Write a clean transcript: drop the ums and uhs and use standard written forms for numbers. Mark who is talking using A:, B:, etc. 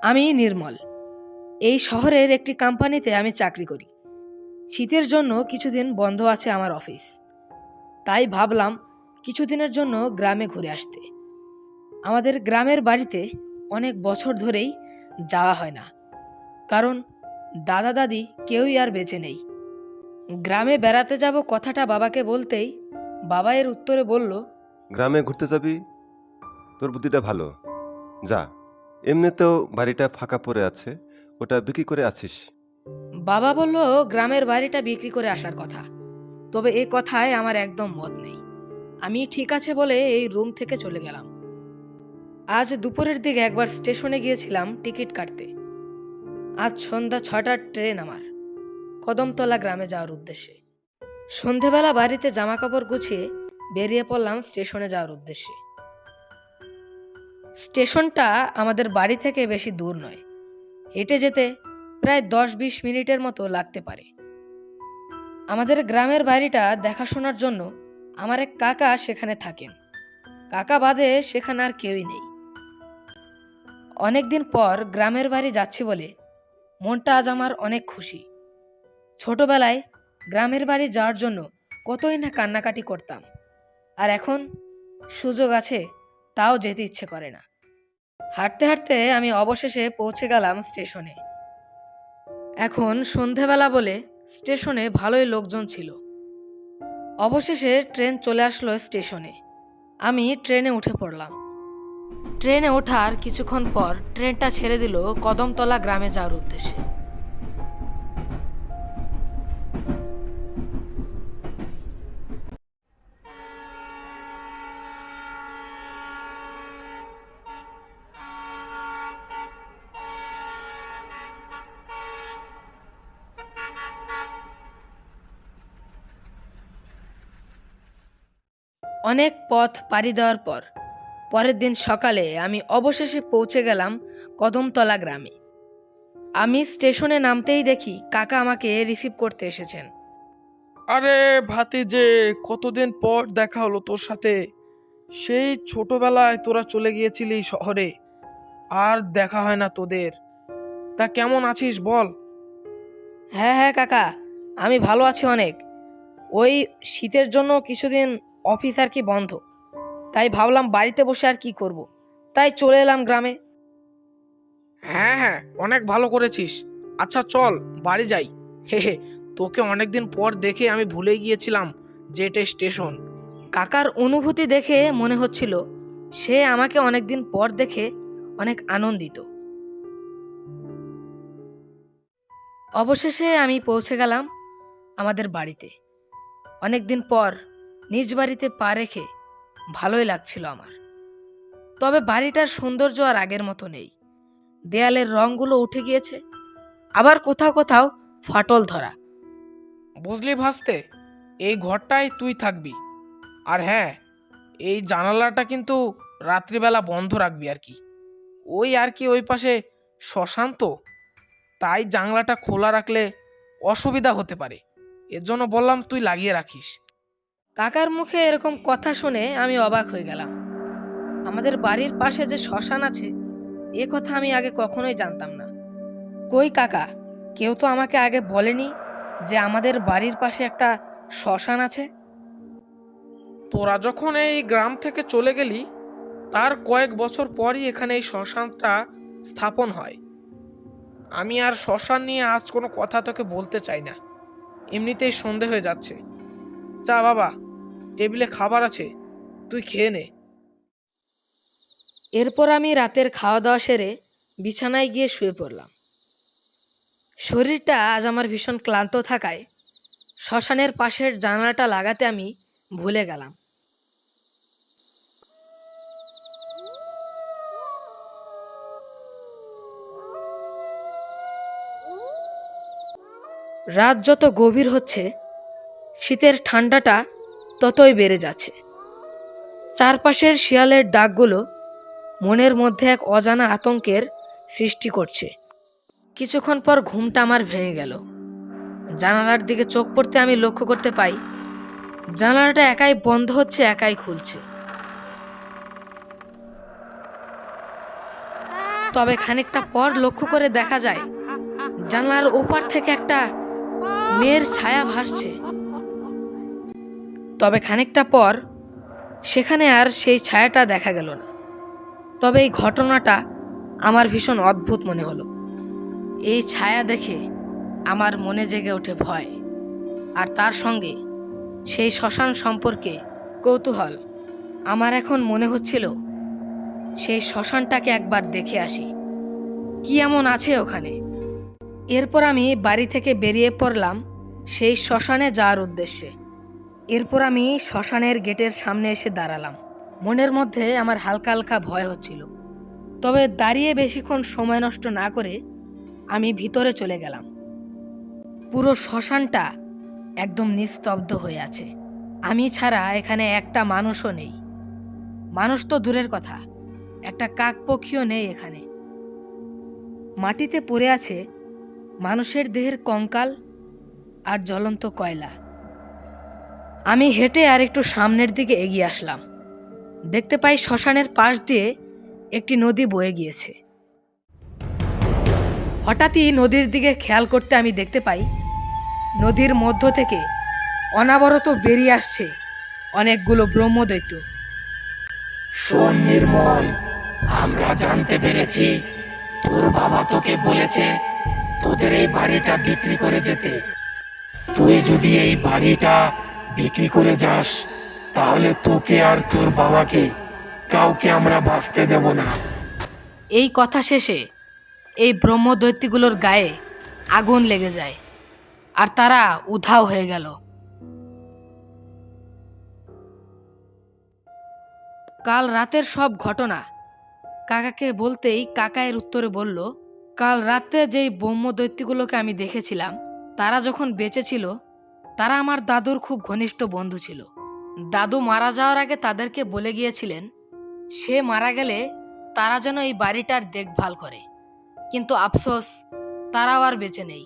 A: আমি নির্মল। এই শহরের একটি কোম্পানিতে আমি চাকরি করি। শীতের জন্য কিছুদিন বন্ধ আছে আমার অফিস, তাই ভাবলাম কিছুদিনের জন্য গ্রামে ঘুরে আসতে। আমাদের গ্রামের বাড়িতে অনেক বছর ধরেই যাওয়া হয় না, কারণ দাদা দাদি কেউই আর বেঁচে নেই। গ্রামে বেড়াতে যাব কথাটা বাবাকে বলতেই বাবা এর উত্তরে বলল,
B: গ্রামে ঘুরতে যাবি? তোর বুদ্ধিটা ভালো। যা, এমনিতেও বাড়িটা ফাঁকা পড়ে আছে, ওটা বিক্রি করে আছিস।
A: বাবা বলল গ্রামের বাড়িটা বিক্রি করে আসার কথা, তবে এ কথায় আমার একদম মত নেই। আমি ঠিক আছে বলে এই রুম থেকে চলে গেলাম। আজ দুপুরের দিকে একবার স্টেশনে গিয়েছিলাম টিকিট কাটতে। আজ সন্ধ্যা 6টার ট্রেন আমার কদমতলা গ্রামে যাওয়ার উদ্দেশ্যে। সন্ধেবেলা বাড়িতে জামা কাপড় গুছিয়ে বেরিয়ে পড়লাম স্টেশনে যাওয়ার উদ্দেশ্যে। স্টেশনটা আমাদের বাড়ি থেকে বেশি দূর নয়, হেঁটে যেতে প্রায় 10-20 মিনিটের মতো লাগতে পারে। আমাদের গ্রামের বাড়িটা দেখাশোনার জন্য আমার এক কাকা সেখানে থাকেন। কাকা বাদে সেখানে আর কেউই নেই। অনেকদিন পর গ্রামের বাড়ি যাচ্ছি বলে মনটা আজ আমার অনেক খুশি। ছোটবেলায় গ্রামের বাড়ি যাওয়ার জন্য কতই না কান্নাকাটি করতাম, আর এখন সুযোগ আছে তাও যেতে ইচ্ছে করে না। হাঁটতে হাঁটতে আমি অবশেষে পৌঁছে গেলাম স্টেশনে। এখন সন্ধেবেলা বলে স্টেশনে ভালোই লোকজন ছিল। অবশেষে ট্রেন চলে আসলো স্টেশনে। আমি ট্রেনে উঠে পড়লাম। ট্রেনে ওঠার কিছুক্ষণ পর ট্রেনটা ছেড়ে দিল কদমতলা গ্রামে যাওয়ার উদ্দেশ্যে। অনেক পথ পাড়ি দেওয়ার পর পরের দিন সকালে আমি অবশেষে পৌঁছে গেলাম কদমতলা গ্রামে। আমি স্টেশনে নামতেই দেখি কাকা আমাকে রিসিভ করতে এসেছেন।
C: আরে ভাতিজে, কতদিন পর দেখা হলো তোর সাথে। সেই ছোটবেলায় তোরা চলে গিয়েছিলি শহরে, আর দেখা হয় না তোদের। তা কেমন আছিস বল?
A: হ্যাঁ হ্যাঁ কাকা, আমি ভালো আছি অনেক। ওই শীতের জন্য কিছুদিন অফিস আর কি বন্ধ, তাই ভাবলাম বাড়িতে বসে আর কি করব, তাই চলে এলাম গ্রামে।
C: হ্যাঁ হ্যাঁ, অনেক ভালো করেছিস। আচ্ছা চল বাড়ি যাই। হে হে, তোকে অনেকদিন পর দেখে আমি ভুলে গিয়েছিলাম যে এটা স্টেশন।
A: কাকার অনুভূতি দেখে মনে হচ্ছিল সে আমাকে অনেকদিন পর দেখে অনেক আনন্দিত। অবশেষে আমি পৌঁছে গেলাম আমাদের বাড়িতে। অনেকদিন পর নিজ বাড়িতে পা রেখে ভালোই লাগছিল আমার। তবে বাড়িটার সৌন্দর্য আর আগের মতো নেই। দেয়ালের রঙগুলো উঠে গিয়েছে, আবার কোথাও কোথাও ফাটল ধরা।
C: বুঝলি ভাসতে, এই ঘরটায় তুই থাকবি। আর হ্যাঁ, এই জানালাটা কিন্তু রাত্রিবেলা বন্ধ রাখবি আর কি। ওই পাশে শ্মশান তো, তাই জানলাটা খোলা রাখলে অসুবিধা হতে পারে। এর জন্য বললাম তুই লাগিয়ে রাখিস।
A: কাকার মুখে এরকম কথা শুনে আমি অবাক হয়ে গেলাম। আমাদের বাড়ির পাশে যে শ্মশান আছে এ কথা আমি আগে কখনোই জানতাম না। কই কাকা, কেউ তো আমাকে আগে বলেনি যে আমাদের বাড়ির পাশে একটা শ্মশান আছে।
C: তোরা যখন এই গ্রাম থেকে চলে গেলি, তার কয়েক বছর পরই এখানে এই শ্মশানটা স্থাপন হয়। আমি আর শ্মশান নিয়ে আজ কোনো কথা তোকে বলতে চাই না, এমনিতেই সন্ধে হয়ে যাচ্ছে। যা বাবা, টেবিলে খাবার আছে, তুই খেয়ে নে।
A: এরপর আমি রাতের খাওয়া দাওয়া সেরে বিছানায় গিয়ে শুয়ে পড়লাম। শরীরটা আজ আমার ভীষণ ক্লান্ত থাকায় শ্মশানের পাশের জানালাটা লাগাতে আমি ভুলে গেলাম। রাত যত গভীর হচ্ছে শীতের ঠান্ডাটা ততই বেড়ে যাচ্ছে। চারপাশের শিয়ালের ডাকগুলো মনের মধ্যে এক অজানা আতঙ্কের সৃষ্টি করছে। কিছুক্ষণ পর ঘুমটা আমার ভেঙে গেল। জানালার দিকে চোখ পড়তে আমি লক্ষ্য করতে পাই জানালাটা একাই বন্ধ হচ্ছে, একাই খুলছে। তবে খানিকটা পর লক্ষ্য করে দেখা যায় জানলার ওপার থেকে একটা মেয়ের ছায়া ভাসছে। তবে খানিকটা পর সেখানে আর সেই ছায়াটা দেখা গেল না। তবে এই ঘটনাটা আমার ভীষণ অদ্ভুত মনে হলো। এই ছায়া দেখে আমার মনে জেগে ওঠে ভয়, আর তার সঙ্গে সেই শ্মশান সম্পর্কে কৌতূহল। আমার এখন মনে হচ্ছিল সেই শ্মশানটাকে একবার দেখে আসি, কি এমন আছে ওখানে। এরপর আমি বাড়ি থেকে বেরিয়ে পড়লাম সেই শ্মশানে যাওয়ার উদ্দেশ্যে। এরপর আমি শ্মশানের গেটের সামনে এসে দাঁড়ালাম। মনের মধ্যে আমার হালকা হালকা ভয় হচ্ছিল, তবে দাঁড়িয়ে বেশিক্ষণ সময় নষ্ট না করে আমি ভিতরে চলে গেলাম। পুরো শ্মশানটা একদম নিস্তব্ধ হয়ে আছে। আমি ছাড়া এখানে একটা মানুষও নেই। মানুষ তো দূরের কথা, একটা কাকপক্ষীও নেই এখানে। মাটিতে পড়ে আছে মানুষের দেহের কঙ্কাল আর জ্বলন্ত কয়লা। আমি হেঁটে আর একটু সামনের দিকে এগিয়ে আসলাম। দেখতে পাই শ্মশানের পাশ দিয়ে একটি নদী বয়ে গিয়েছে। হঠাৎই নদীর দিকে খেয়াল করতে আমি দেখতে পাই নদীর মধ্য থেকে অনাবরত বেরিয়ে আসছে অনেকগুলো ব্রহ্মদৈত্য।
D: শোন নির্মল, আমরা জানতে পেরেছি তোর বাবা তোকে বলেছে তোদের এই বাড়িটা বিক্রি করে যেতে। তুই যদি এই বাড়িটা বিক্রি করে যাস তাহলে তোকে আর তোর বাবাকে কাউকে আমরা বাঁচতে দেব না।
A: এই কথা শেষে এই ব্রহ্মদৈত্যগুলোর গায়ে আগুন লেগে যায় আর তারা উধাও হয়ে গেল। কাল রাতের সব ঘটনা কাকাকে বলতেই কাকা এর উত্তরে বলল, কাল রাতে যেই ব্রহ্মদৈত্যগুলোকে আমি দেখেছিলাম তারা যখন বেঁচে ছিল তারা আমার দাদুর খুব ঘনিষ্ঠ বন্ধু ছিল। দাদু মারা যাওয়ার আগে তাদেরকে বলে গিয়েছিলেন সে মারা গেলে তারা যেন এই বাড়িটার দেখভাল করে, কিন্তু আফসোস তারাও আর বেঁচে নেই।